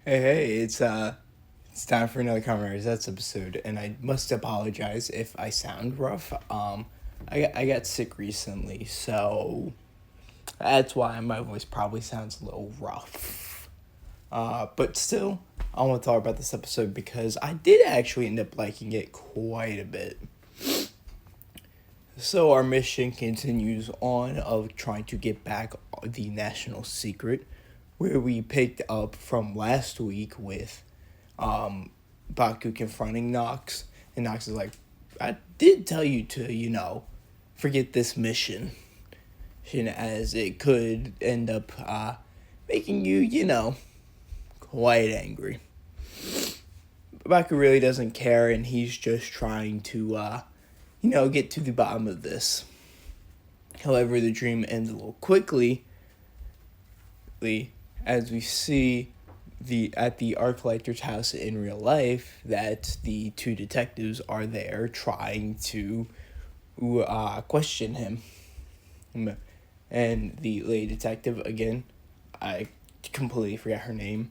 Hey, it's time for another Kamen Rider Zeztz episode, and I must apologize if I sound rough. I got sick recently, so that's why my voice probably sounds a little rough. But still, I want to talk about this episode because I did actually end up liking it quite a bit. So our mission continues on of trying to get back the national secret, where we picked up from last week with Baku confronting Nox, and Nox is like, I did tell you to, forget this mission, as it could end up making you, quite angry. Baku really doesn't care, and he's just trying to, get to the bottom of this. However, the dream ends a little quickly, as we see at the art collector's house in real life that the two detectives are there trying to question him. And the lady detective, again, I completely forgot her name,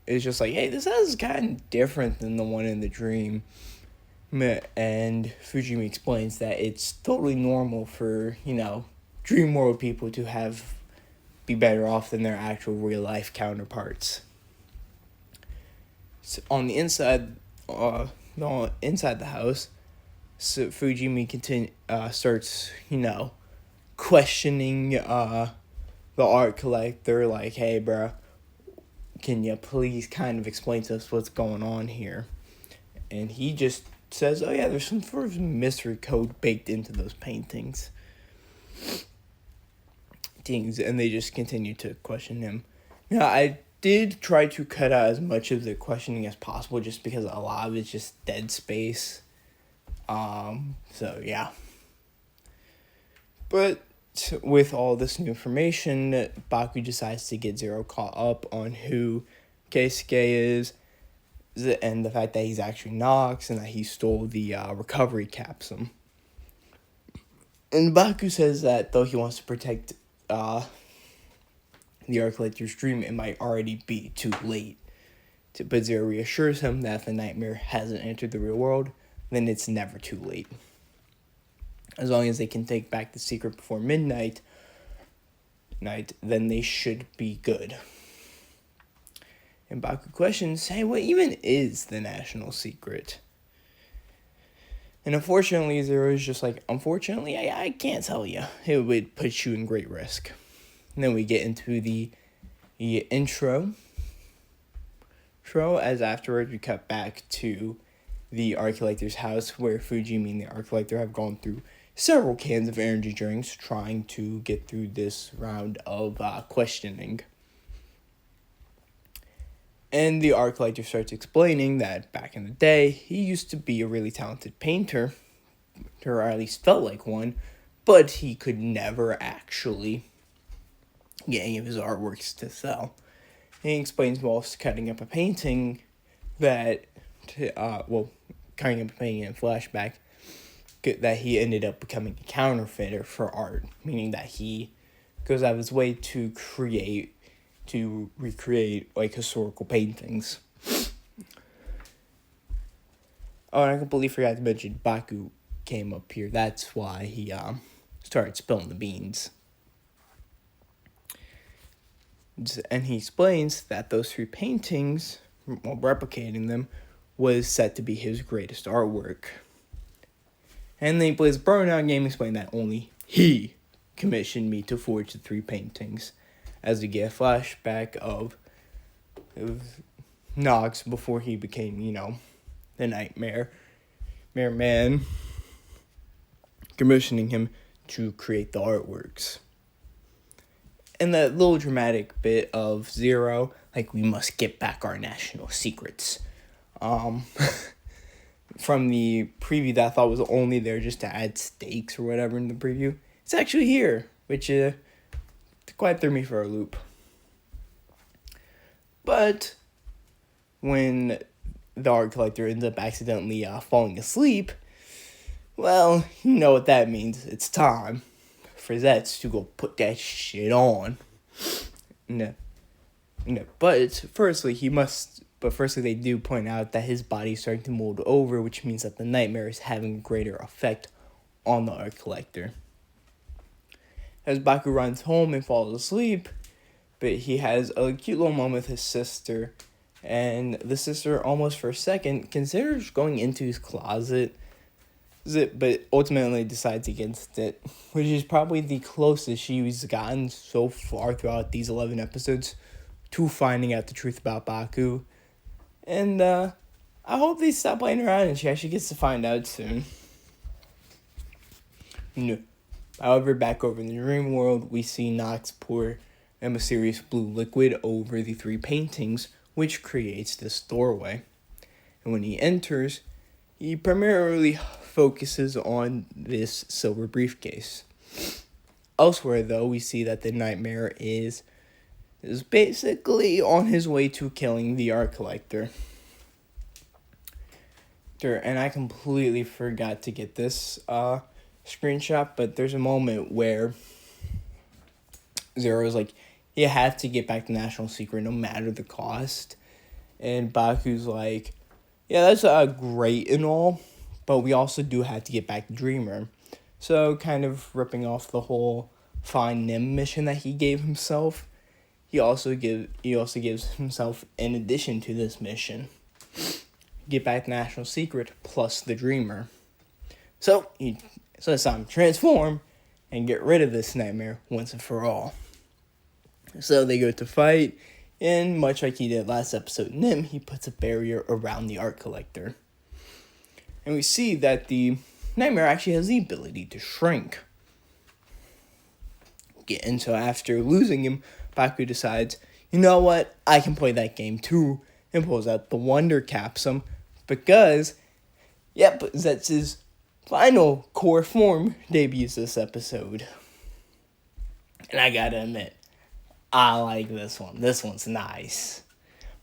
is just like, hey, this is kind of different than the one in the dream. And Fujimi explains that it's totally normal for, dream world people to be better off than their actual real life counterparts. So on the inside, inside the house, so Fujimi starts, questioning the art collector, like, hey, bro, can you please kind of explain to us what's going on here? And he just says, oh yeah, there's some sort of mystery code baked into those paintings. And they just continue to question him. I did try to cut out as much of the questioning as possible just because a lot of it's just dead space. So yeah. But with all this new information, Baku decides to get Zero caught up on who Keisuke is, and the fact that he's actually Nox, and that he stole the recovery capsule. And Baku says that though he wants to protect the art collector's dream, it might already be too late. But Zero reassures him that if the nightmare hasn't entered the real world, then it's never too late. As long as they can take back the secret before midnight, then they should be good. And Baku questions, hey, what even is the national secret? And unfortunately, Zero is just like, unfortunately, I can't tell you. It would put you in great risk. And then we get into the intro, as afterwards we cut back to the art collector's house, where Fujimi and the art collector have gone through several cans of energy drinks trying to get through this round of questioning. And the art collector starts explaining that back in the day, he used to be a really talented painter, or at least felt like one, but he could never actually get any of his artworks to sell. And he explains whilst cutting up a painting cutting up a painting in flashback, that he ended up becoming a counterfeiter for art, meaning that he goes out of his way to recreate like historical paintings. Oh, and I completely forgot to mention Baku came up here. That's why he started spilling the beans. And he explains that those three paintings, while replicating them, was set to be his greatest artwork. And then he plays a burnout game, explaining that only he commissioned me to forge the three paintings, as we get a flashback of Nox before he became, the Nightmare Man, commissioning him to create the artworks. And that little dramatic bit of Zero, like, we must get back our national secrets. From the preview that I thought was only there just to add stakes or whatever in the preview, it's actually here, which quite threw me for a loop. But when the art collector ends up accidentally falling asleep, well, you know what that means. It's time for Zeztz to go put that shit on. No. But firstly, they do point out that his body is starting to mold over, which means that the nightmare is having a greater effect on the art collector. As Baku runs home and falls asleep, but he has a cute little moment with his sister, and the sister almost for a second considers going into his closet, but ultimately decides against it, which is probably the closest she's gotten so far throughout these 11 episodes to finding out the truth about Baku. And I hope they stop playing around and she actually gets to find out soon. No. However, back over in the dream world, we see Nox pour a mysterious blue liquid over the 3 paintings, which creates this doorway. And when he enters, he primarily focuses on this silver briefcase. Elsewhere, though, we see that the nightmare is basically on his way to killing the art collector. And I completely forgot to get this screenshot, but there's a moment where Zero's like, you have to get back the national secret no matter the cost. And Baku's like, yeah, that's great and all, but we also do have to get back the Dreamer. So kind of ripping off the whole Find Nim mission that he gave himself. He also gives himself, in addition to this mission, get back the national secret plus the Dreamer. So it's time to transform and get rid of this nightmare once and for all. So they go to fight, and much like he did last episode, Nim, he puts a barrier around the art collector. And we see that the nightmare actually has the ability to shrink. And so after losing him, Baku decides, you know what, I can play that game too, and pulls out the Wonder Capsule, because, Zetz's final core form debuts this episode. And I gotta admit, I like this one. This one's nice.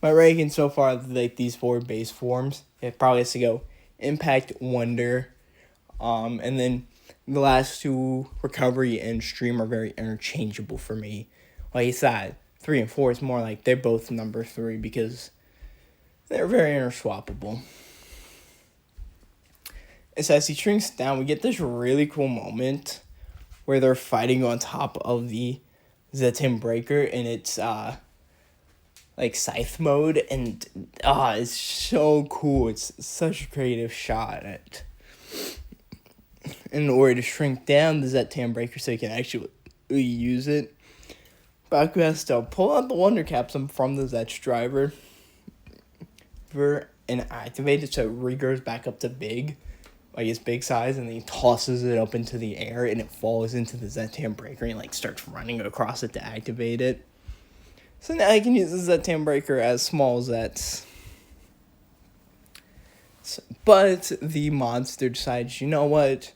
My ranking so far, like these 4 base forms, it probably has to go Impact, Wonder, and then the last 2, Recovery and Stream, are very interchangeable for me. Like I said, 3 and 4 is more like they're both number 3 because they're very interswappable. And so as he shrinks down, we get this really cool moment where they're fighting on top of the Zeztz Breaker, and it's like scythe mode, and it's so cool. It's such a creative shot. In order to shrink down the Zeztz Breaker so you can actually use it, Baku has to pull out the Wonder Capsule from the Zeztz driver and activate it so it regrows back up to big, like its big size, and then he tosses it up into the air and it falls into the Zeztz Breaker and starts running across it to activate it. So now I can use the Zeztz Breaker as small Zets. But the monster decides, you know what?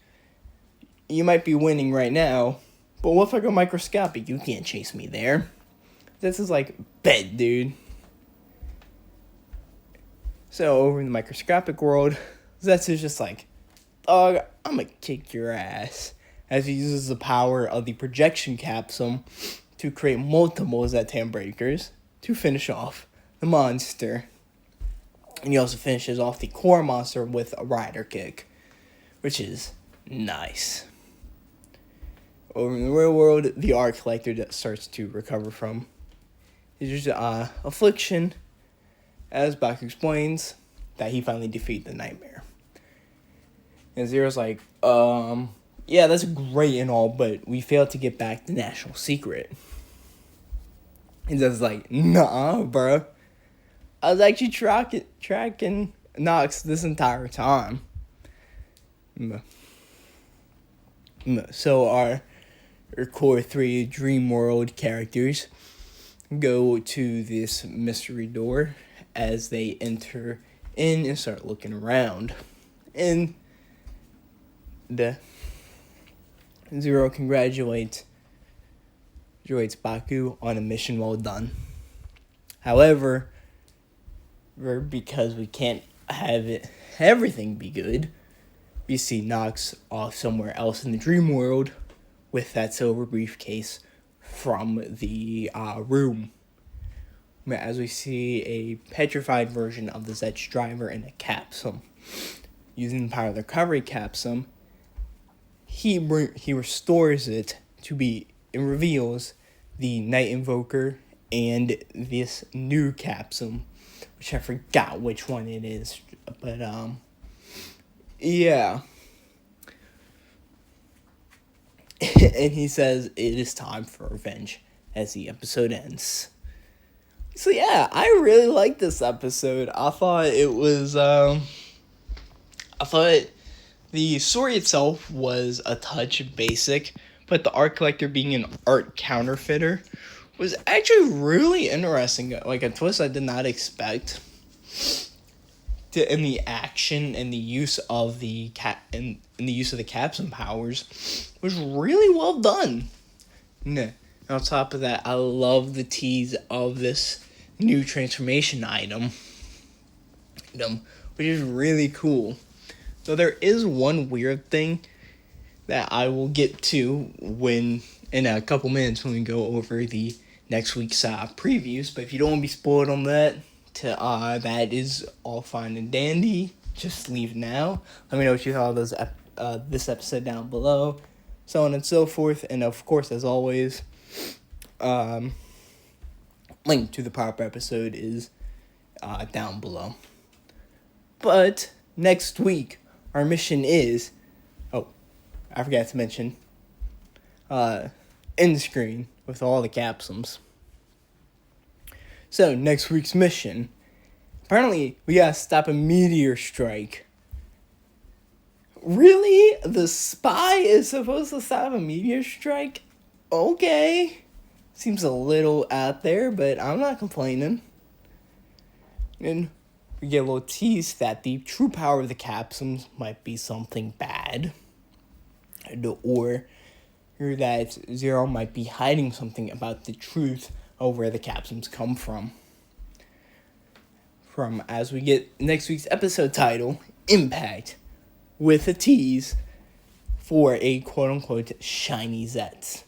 You might be winning right now, but what if I go microscopic? You can't chase me there. This is like, bet, dude. So over in the microscopic world, Zeztz is just like, dog, I'm gonna kick your ass. As he uses the power of the projection capsule to create multiple Zeztz Breakers to finish off the monster. And he also finishes off the core monster with a rider kick, which is nice. Over in the real world, the art collector starts to recover from his affliction, as Baku explains that he finally defeated the nightmare. And Zero's like, yeah, that's great and all, but we failed to get back the national secret. And Zed's like, nah, bro. I was actually tracking Nox this entire time. So our core 3 Dream World characters go to this mystery door as they enter in and start looking around. And Zero congratulates Baku on a mission well done. However, because we can't have everything be good, we see Nox off somewhere else in the dream world with that silver briefcase from the room. as we see a petrified version of the Zeztz driver in a capsule. Using the power of the recovery capsule, he restores it to be, it reveals the Night Invoker and this new capsule, which I forgot which one it is, but yeah. And he says it is time for revenge as the episode ends. So yeah, I really liked this episode. I thought it was, I thought the story itself was a touch basic, but the art collector being an art counterfeiter was actually really interesting. Like a twist I did not expect. In the action and the use of the in the use of the capsule powers was really well done. And on top of that, I love the tease of this new transformation item, which is really cool. So there is one weird thing that I will get to when in a couple minutes when we go over the next week's previews. But if you don't want to be spoiled on that, that is all fine and dandy. Just leave now. Let me know what you thought of this episode down below, so on and so forth. And of course, as always, link to the proper episode is down below. But next week, our mission is, I forgot to mention, end screen with all the capsules. So, next week's mission, apparently we gotta stop a meteor strike. Really? The spy is supposed to stop a meteor strike? Okay. Seems a little out there, but I'm not complaining. And we get a little tease that the true power of the capsules might be something bad. Or that Zero might be hiding something about the truth of where the capsules come from. As we get next week's episode title, Impact, with a tease for a quote-unquote shiny Zeztz.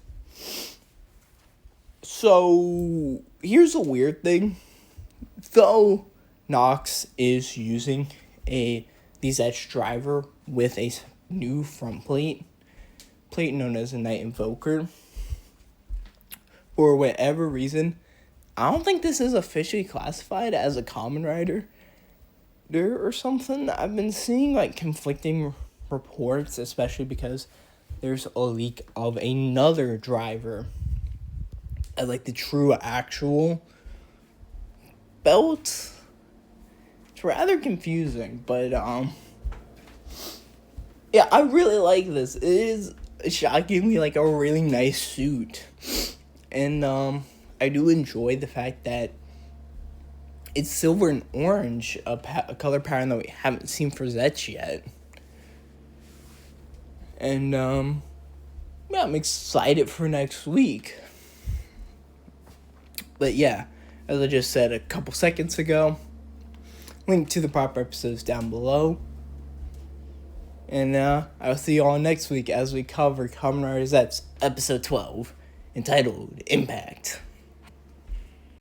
So, here's a weird thing. Though Nox is using the Zeztz driver with a new front plate known as a Night Invoker, for whatever reason, I don't think this is officially classified as a Kamen Rider or something. I've been seeing like conflicting reports, especially because there's a leak of another driver as like the true actual belt. It's rather confusing, but yeah, I really like this. It is shockingly like a really nice suit. And I do enjoy the fact that it's silver and orange, a color pattern that we haven't seen for Zeztz yet. And yeah, I'm excited for next week. But yeah, as I just said a couple seconds ago, link to the proper episodes down below. And I'll see you all next week as we cover Kamen Rider Zeztz episode 12, entitled Impact.